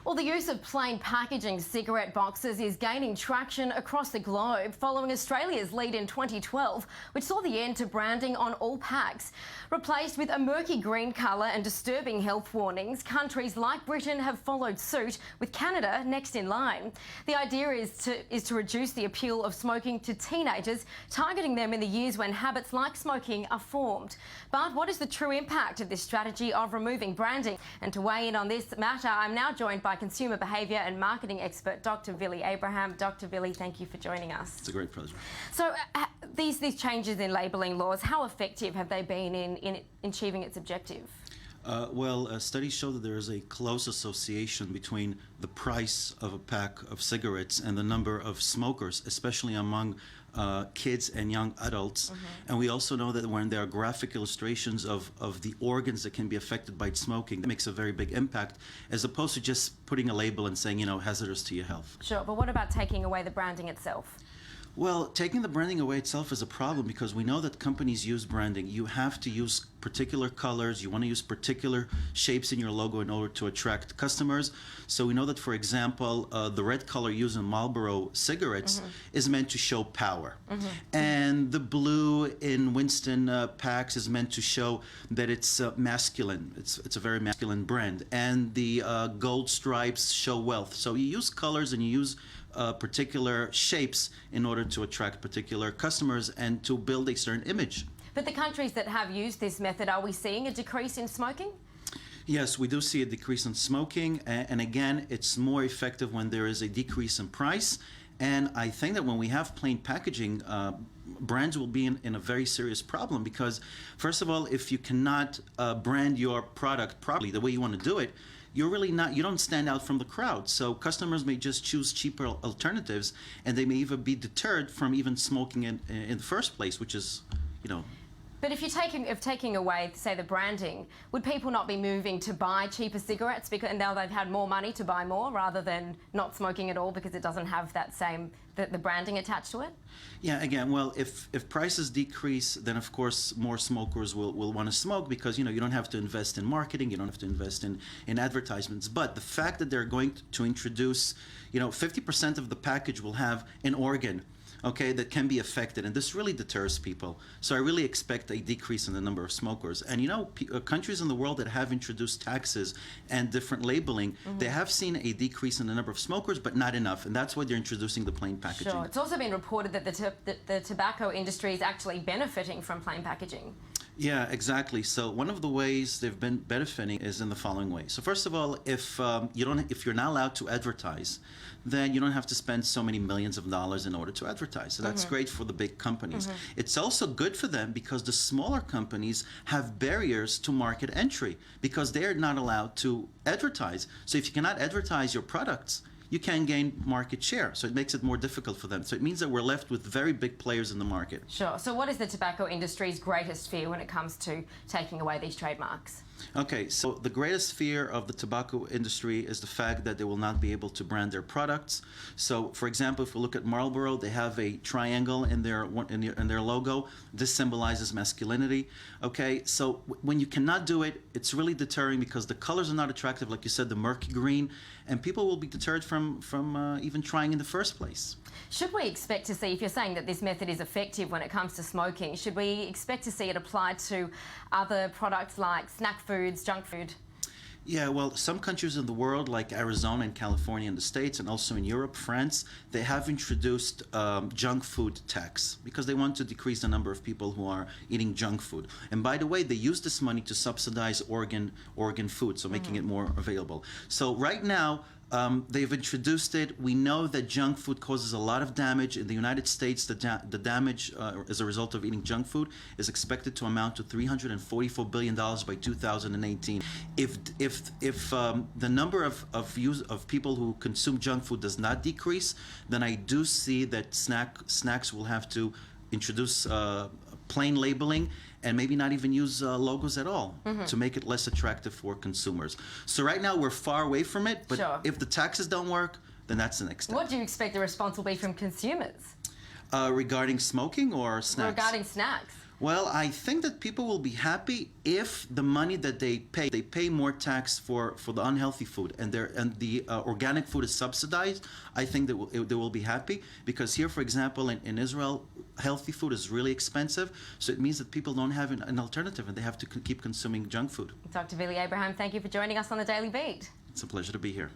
Well, the use of plain packaging cigarette boxes is gaining traction across the globe following Australia's lead in 2012, which saw the end to branding on all packs. Replaced with a murky green colour and disturbing health warnings, countries like Britain have followed suit, with Canada next in line. The idea is to reduce the appeal of smoking to teenagers, targeting them in the years when habits like smoking are formed. But what is the true impact of this strategy of removing branding? And to weigh in on this matter, I'm now joined by consumer behaviour and marketing expert Dr. Billy Abraham. Dr. Billy, thank you for joining us. It's a great pleasure. So these changes in labelling laws, how effective have they been in achieving its objective? Studies show that there is a close association between the price of a pack of cigarettes and the number of smokers, especially among kids and young adults. And we also know that when there are graphic illustrations of the organs that can be affected by smoking, that makes a very big impact, as opposed to just putting a label and saying, you know, hazardous to your health. Sure, but what about taking away the branding itself? Well, taking the branding away itself is a problem because we know that companies use branding. You have to use particular colors. You want to use particular shapes in your logo in order to attract customers. So we know that, for example, the red color used in Marlboro cigarettes is meant to show power. And the blue in Winston packs is meant to show that it's masculine. It's a very masculine brand. And the gold stripes show wealth. So you use colors and you use particular shapes in order to attract particular customers and to build a certain image. But the countries that have used this method, are we seeing a decrease in smoking? Yes, we do see a decrease in smoking, and again, it's more effective when there is a decrease in price. And I think that when we have plain packaging, brands will be in a very serious problem because, first of all, if you cannot brand your product properly the way you want to do it, you don't stand out from the crowd. So customers may just choose cheaper alternatives, and they may even be deterred from even smoking in the first place, which is, you know. But if taking away, say, the branding, would people not be moving to buy cheaper cigarettes because now they've had more money to buy more rather than not smoking at all because it doesn't have that same the branding attached to it? Yeah, again, well, if prices decrease, then of course more smokers will want to smoke because, you know, you don't have to invest in marketing, you don't have to invest in advertisements. But the fact that they're going to introduce, you know, 50% of the package will have an organ, okay, that can be affected, and this really deters people. So I really expect a decrease in the number of smokers. And you know, countries in the world that have introduced taxes and different labeling, they have seen a decrease in the number of smokers, but not enough, and that's why they're introducing the plain packaging. Sure. It's also been reported that the tobacco industry is actually benefiting from plain packaging. Yeah, exactly. So one of the ways they've been benefiting is in the following way. So first of all, if you're not allowed to advertise, then you don't have to spend so many millions of dollars in order to advertise. So that's great for the big companies. It's also good for them because the smaller companies have barriers to market entry because they're not allowed to advertise. So if you cannot advertise your products, you can gain market share. So it makes it more difficult for them. So it means that we're left with very big players in the market. Sure. So what is the tobacco industry's greatest fear when it comes to taking away these trademarks? Okay, so the greatest fear of the tobacco industry is the fact that they will not be able to brand their products. So, for example, if we look at Marlboro, they have a triangle in their logo. This symbolizes masculinity. Okay, so when you cannot do it, it's really deterring because the colors are not attractive, like you said, the murky green, and people will be deterred from even trying in the first place. Should we expect to see, if you're saying that this method is effective when it comes to smoking, should we expect to see it applied to other products like snack foods, junk food? Yeah, well, some countries in the world, like Arizona and California in the States, and also in Europe, France, they have introduced junk food tax because they want to decrease the number of people who are eating junk food. And by the way, they use this money to subsidize organ food, so making it more available. So right now, they've introduced it. We know that junk food causes a lot of damage. In the United States, the damage as a result of eating junk food is expected to amount to $344 billion by 2018. If the number of people who consume junk food does not decrease, then I do see that snacks will have to introduce plain labeling and maybe not even use logos at all to make it less attractive for consumers. So right now we're far away from it, but if the taxes don't work, then that's the next step. What do you expect the response will be from consumers? Regarding smoking or snacks? Regarding snacks. Well, I think that people will be happy if the money that they pay more tax for the unhealthy food, and the organic food is subsidized. I think that they will be happy, because here, for example, in Israel, healthy food is really expensive. So it means that people don't have an alternative, and they have to keep consuming junk food. Dr. Billy Abraham, thank you for joining us on the Daily Beat. It's a pleasure to be here.